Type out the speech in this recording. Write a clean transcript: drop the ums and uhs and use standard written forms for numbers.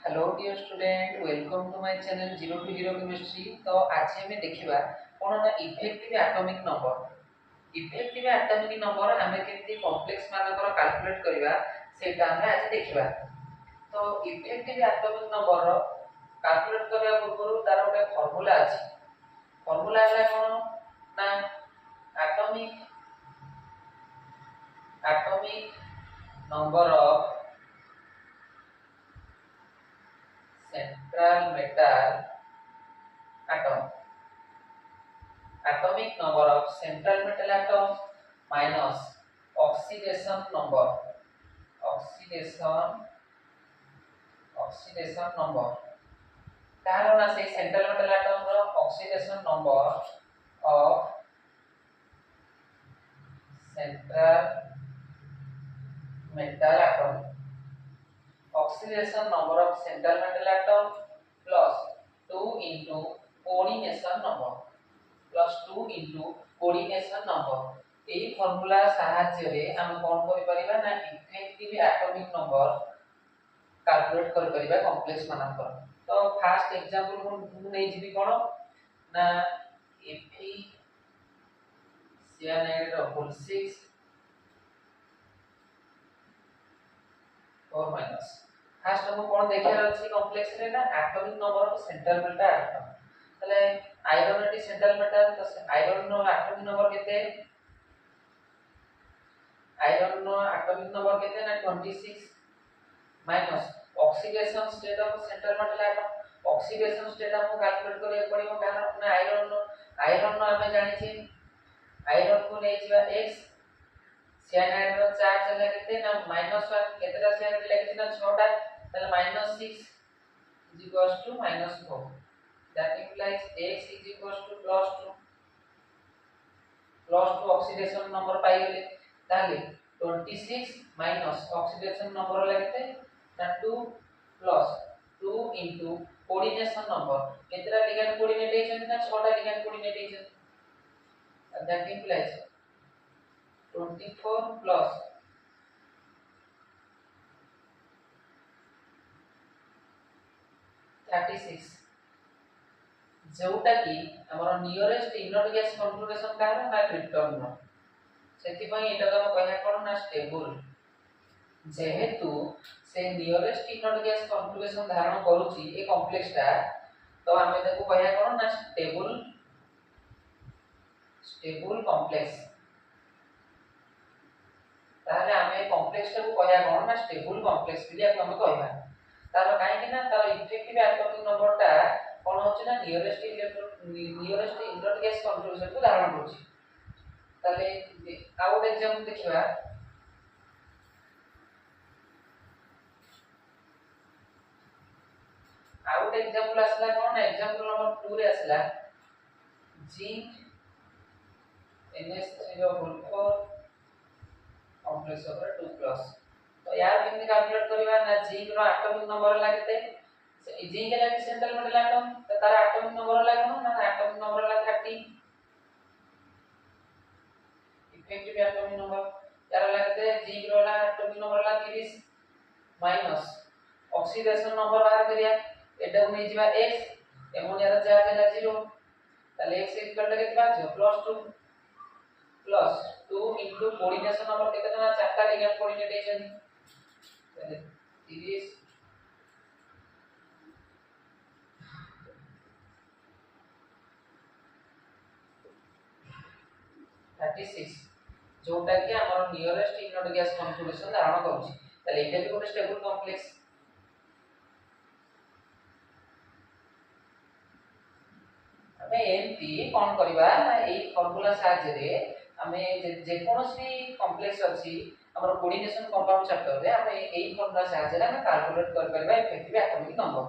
Hello dear student welcome to my channel 0 to 0 chemistry. तो आज आम देखा कौन ना इफेक्टिव एटॉमिक नंबर आम केमती कॉम्प्लेक्स मानकर कैलकुलेट करबा सेटा हम आज देखा। तो इफेक्टिव एटॉमिक नंबर कैलकुलेट करबा पूर्व तार गोटे फार्मूला अछि। फार्मूला है कौन ना atomic number of central metal atom, atomic number of central metal atom minus oxidation number, oxidation number कारण से central metal atom रो oxidation number of central metal atom, oxidation number of central metal atom plus 2 into coordination number plus 2 into coordination number। यही formula साहाय्य रे हम कोन करि परिबा ना effective atomic number calculate करि परिबा कॉम्प्लेक्स मानकर। तो फर्स्ट एग्जांपल मु नै जिबी कोन ना Fe cyanide whole 6 और माइनस फर्स्ट हम कोन देखार अछि कॉम्प्लेक्स रे ना atomic number of central metal atom. तले आयरन एटी सेंट्रल मेटल तो आयरन नो एटॉमिक नंबर केते, आयरन नो एटॉमिक नंबर केते ना 26 minus oxidation state of central metal atom. Oxidation state हमको कैलकुलेट करे पड़िबो कारण ना आयरन नो हमें जानि छी आयरन को नै छिबा x साइनाइड रो चार्ज है केते ना -1 केतेटा साइनाइड लेके ना 6 टा तले -6 is equals to -4 that implies x is equals to +2 oxidation number पाई गेले ताले 26 माइनस ऑक्सीडेशन नंबर लगते ना 2 प्लस 2 into कोऑर्डिनेशन नंबर केतेटा लिगैंड कोऑर्डिनेट हेछन ना 6 टा लिगैंड कोऑर्डिनेट हेछन that implies 24 plus 36 जोटा कि हमर नियरेस्ट इनर गैस कॉन्फिगरेशन कारण ना क्रिप्टन नो सेति पई एटा हम कहया कोन ना स्टेबल जेहेतु से नियरेस्ट इनर गैस कॉन्फिगरेशन धारण करूची ए कॉम्प्लेक्स ता तो हमें ताको कहया कोन ना स्टेबल कॉम्प्लेक्स। ताले हमें कॉम्प्लेक्स को कहया कोन ना स्टेबल कॉम्प्लेक्स बिलिया हम कहबा तार काहे कि ना तार इफेक्टिव एटॉमिक नंबर ता कोन होची ना नियरेस्ट इनर गैस कॉन्फिगरेशन को धारण करूची। ताले आउट एग्जांपल देखिबा आउट एग्जांपल असला कोन एग्जांपल नंबर 2 रे असला zinc NH3 complex over 2 plus. तो यार केमने कैलकुलेट करबा ना जिंक रो एटॉमिक नंबर लागते जिंक है सेंट्रल मेटल एटम तो तार एटॉमिक नंबर लागनो ना एटॉमिक नंबर ला 30 इफेक्टिव एटॉमिक नंबर यार लागते जिंक रो ला एटॉमिक नंबर ला 30 माइनस ऑक्सीडेशन नंबर बाहर करिया एटा नै जिबा x एमोनिया रा चार्ज है 0 ताले x इक्वल के कितना 0 प्लस 2 into कोऑर्डिनेशन नंबर केते ना चारटा लिगैंड कोऑर्डिनेट हेछन ताले 30 36 जोटा कि हमर नियरेस्ट इनर गैस कॉन्फिगरेशन धारण करूची ताले एटा भी ଗୋଟେ स्टेबल कॉम्प्लेक्स। हमें एमपी कोन करबा ना ए फार्मूला साहाय्य रे हमें जे कोनोसी कॉम्प्लेक्स अछि हमर कोऑर्डिनेशन कंपाउंड चैप्टर रे हमें एई फार्मूला साहाय्य रे हम कैलकुलेट कर परबा इफेक्टिव एटॉमिक नंबर।